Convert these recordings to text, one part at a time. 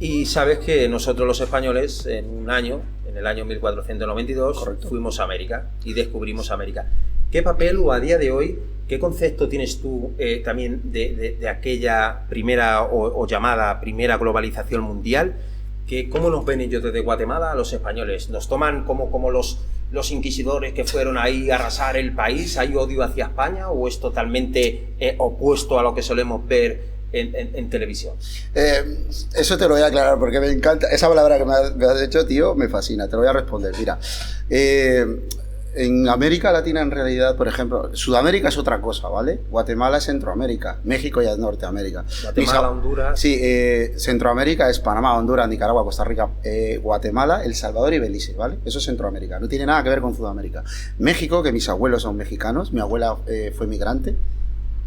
Y sabes que nosotros los españoles en el año 1492, correcto, fuimos a América y descubrimos América. ¿Qué papel o a día de hoy, qué concepto tienes tú también de aquella primera o llamada primera globalización mundial? ¿Cómo nos ven ellos desde Guatemala a los españoles? ¿Nos toman como los inquisidores que fueron ahí a arrasar el país? ¿Hay odio hacia España o es totalmente opuesto a lo que solemos ver en televisión? Eso te lo voy a aclarar porque me encanta. Esa palabra que me has hecho, tío, me fascina. Te lo voy a responder. Mira, en América Latina, en realidad, por ejemplo, Sudamérica es otra cosa, ¿vale? Guatemala es Centroamérica, México ya es Norteamérica. Guatemala, Honduras. Sí, Centroamérica es Panamá, Honduras, Nicaragua, Costa Rica, Guatemala, El Salvador y Belice, ¿vale? Eso es Centroamérica, no tiene nada que ver con Sudamérica. México, que mis abuelos son mexicanos, mi abuela fue migrante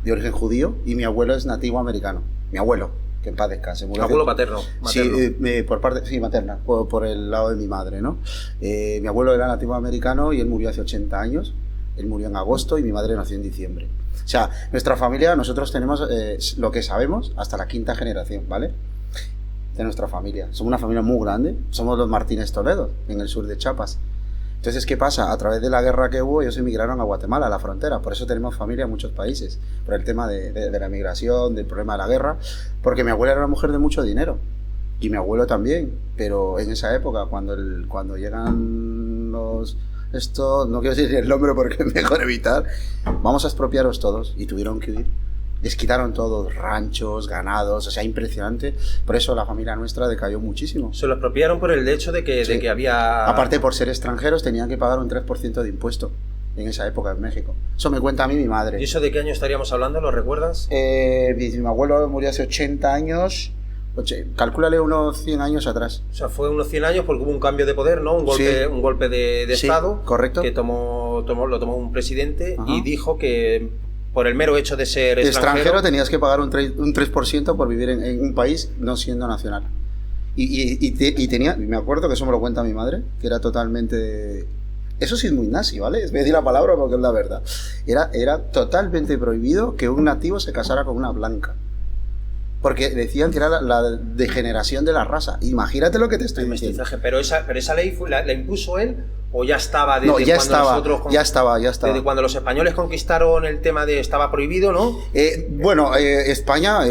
de origen judío y mi abuelo es nativo americano. Mi abuelo, que en paz descanse. Abuelo materno. Sí, por parte, sí, materna, por el lado de mi madre, ¿no? Mi abuelo era nativo americano y él murió hace 80 años. Él murió en agosto y mi madre nació en diciembre. O sea, nuestra familia, nosotros tenemos lo que sabemos hasta la 5ª generación, ¿vale? De nuestra familia. Somos una familia muy grande. Somos los Martínez Toledo, en el sur de Chiapas. Entonces, ¿qué pasa? A través de la guerra que hubo, ellos emigraron a Guatemala, a la frontera. Por eso tenemos familia en muchos países. Por el tema de la emigración, del problema de la guerra. Porque mi abuela era una mujer de mucho dinero. Y mi abuelo también. Pero en esa época, cuando llegan los... Esto, no quiero decir el nombre porque es mejor evitar. Vamos a expropiaros todos. Y tuvieron que huir. Les quitaron todos, ranchos, ganados, o sea, impresionante. Por eso la familia nuestra decayó muchísimo. Se lo expropiaron por el hecho de que, sí, de que había... Aparte, por ser extranjeros, tenían que pagar un 3% de impuesto en esa época en México. Eso me cuenta a mí mi madre. ¿Y eso de qué año estaríamos hablando? ¿Lo recuerdas? Mi abuelo murió hace 80 años... Calcúlale unos 100 años atrás. O sea, fue unos 100 años porque hubo un cambio de poder, ¿no? Un golpe de sí, Estado. Correcto. Que lo tomó un presidente. Ajá. Y dijo que... por el mero hecho de ser extranjero tenías que pagar un 3% por vivir en un país no siendo nacional. Y tenía, me acuerdo que eso me lo cuenta mi madre, que era totalmente... Eso sí es muy nazi, ¿vale? Voy a decir la palabra porque es la verdad. Era totalmente prohibido que un nativo se casara con una blanca. Porque decían que era la degeneración de la raza. Imagínate lo que te estoy diciendo. Pero esa ley la impuso él o ya estaba desde ya estaba. Desde cuando los españoles conquistaron el tema de estaba prohibido, ¿no? España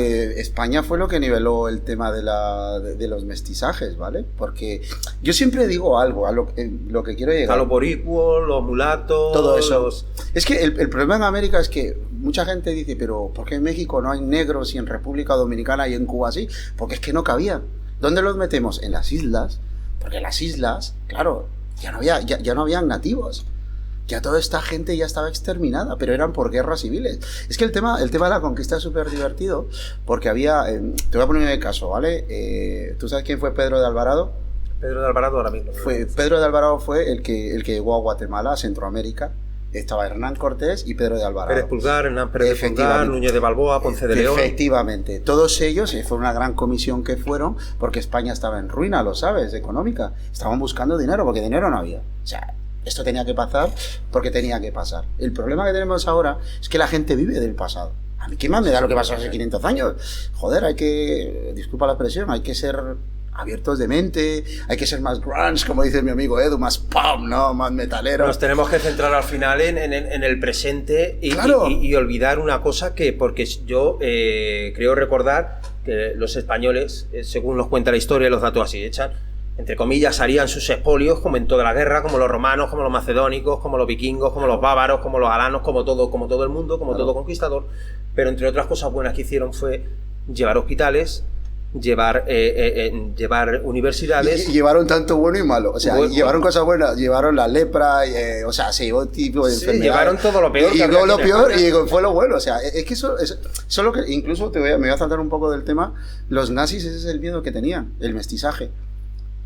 fue lo que niveló el tema de los mestizajes, ¿vale? Porque yo siempre digo algo, a lo que quiero llegar. A los boricuos, los mulatos... Todo eso. Es que el problema en América es que mucha gente dice, pero ¿por qué en México no hay negros y en República Dominicana y en Cuba sí? Porque es que no cabían. ¿Dónde los metemos? En las islas. Porque en las islas, claro, ya no habían nativos. Ya toda esta gente ya estaba exterminada, pero eran por guerras civiles. Es que el tema de la conquista es súper divertido, porque había... te voy a poner el caso, ¿vale? ¿Tú sabes quién fue Pedro de Alvarado? Pedro de Alvarado ahora mismo. Pedro de Alvarado fue el que llegó a Guatemala, a Centroamérica. Estaba Hernán Cortés y Pedro de Alvarado. Pérez Pulgar, Hernán Pérez de Pulgar, Núñez de Balboa, Ponce de León. Efectivamente. Todos ellos, fue una gran comisión que fueron, porque España estaba en ruina, lo sabes, económica. Estaban buscando dinero, porque dinero no había. O sea, esto tenía que pasar porque tenía que pasar. El problema que tenemos ahora es que la gente vive del pasado. A mí, ¿qué más me da lo que pasó hace 500 años? Joder, disculpa la expresión, hay que ser abiertos de mente, hay que ser más grunge, como dice mi amigo Edu, más pop, ¿no? Más metalero. Nos tenemos que centrar al final en el presente y, claro, y olvidar una cosa porque yo creo recordar que los españoles, según nos cuenta la historia, los datos así echan, entre comillas, harían sus expolios como en toda la guerra, como los romanos, como los macedónicos, como los vikingos, como los bávaros, como los alanos, como todo el mundo, como todo conquistador. Pero entre otras cosas buenas que hicieron fue llevar hospitales, llevar universidades. Y llevaron tanto bueno y malo. O sea, llevaron cosas buenas, llevaron la lepra, o sea, se llevó tipo de enfermedad. Llevaron todo lo peor. Y luego lo peor y fue lo bueno. O sea, es que eso lo que incluso me voy a saltar un poco del tema. Los nazis, ese es el miedo que tenían, el mestizaje.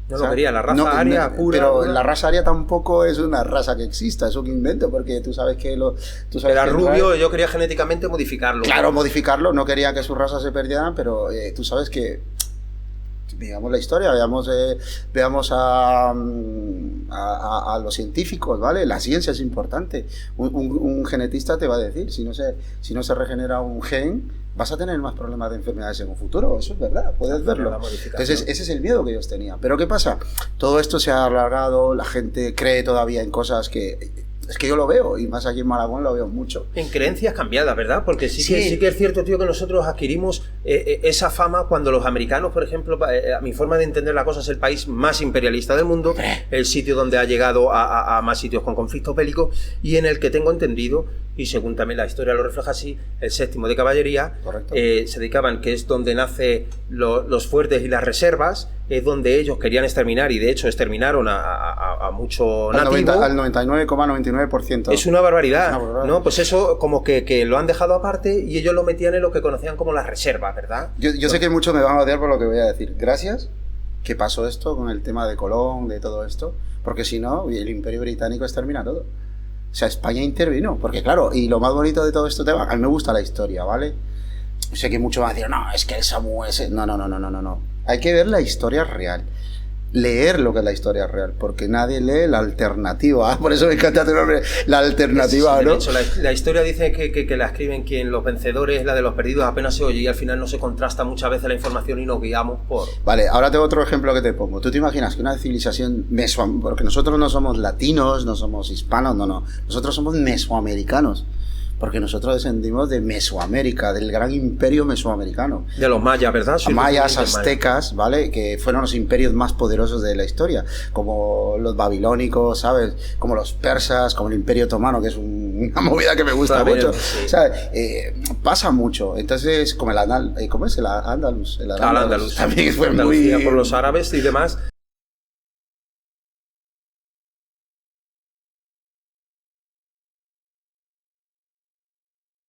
No lo quería, la raza aria pura. Pero la raza aria tampoco es una raza que exista, es un invento, porque tú sabes que era rubio, yo quería genéticamente modificarlo. Claro, modificarlo, no quería que sus razas se perdieran, pero tú sabes que veamos la historia, veamos a los científicos, ¿vale? La ciencia es importante. Un genetista te va a decir, si no se regenera un gen, vas a tener más problemas de enfermedades en un futuro. Eso es verdad, puedes verlo. Entonces, ese es el miedo que ellos tenían. Pero ¿qué pasa? Todo esto se ha alargado, la gente cree todavía en cosas que... Es que yo lo veo, y más aquí en Malagón lo veo mucho. En creencias cambiadas, ¿verdad? Porque sí que es cierto, tío, que nosotros adquirimos esa fama cuando los americanos, por ejemplo, a mi forma de entender la cosa, es el país más imperialista del mundo, el sitio donde ha llegado a más sitios con conflictos bélicos, y en el que tengo entendido, y según también la historia lo refleja así, el 7º de caballería, se dedicaban, que es donde nace los fuertes y las reservas, es donde ellos querían exterminar, y de hecho exterminaron a mucho nativo. Al 99,99%. Es una barbaridad, ¿no? Pues eso como que lo han dejado aparte y ellos lo metían en lo que conocían como las reservas, ¿verdad? Yo sé que muchos me van a odiar por lo que voy a decir. Gracias que pasó esto con el tema de Colón, de todo esto, porque si no, el Imperio Británico extermina todo. O sea, España intervino, porque claro, y lo más bonito de todo este tema, a mí me gusta la historia, ¿vale? Sé que muchos van a decir, no, es que el Samu ese... No. Hay que ver la historia real. Leer lo que es la historia real, porque nadie lee la alternativa. Por eso me encanta tu nombre, la alternativa, sí, ¿no? De hecho, la historia dice que la escriben quien los vencedores, la de los perdidos apenas se oye, y al final no se contrasta muchas veces la información y nos guiamos por... Vale, ahora tengo otro ejemplo que te pongo. ¿Tú te imaginas que una civilización porque nosotros no somos latinos, no somos hispanos, no. Nosotros somos mesoamericanos. Porque nosotros descendimos de Mesoamérica, del gran imperio mesoamericano. De los mayas, ¿verdad? Sí, mayas, aztecas, ¿vale? Que fueron los imperios más poderosos de la historia. Como los babilónicos, ¿sabes? Como los persas, como el Imperio Otomano, que es una movida que me gusta mucho. Sí. ¿Sabes? Pasa mucho. Entonces, como ¿cómo es? El Andalus. El Andalus. También fue Andalucía, muy... por los árabes y demás.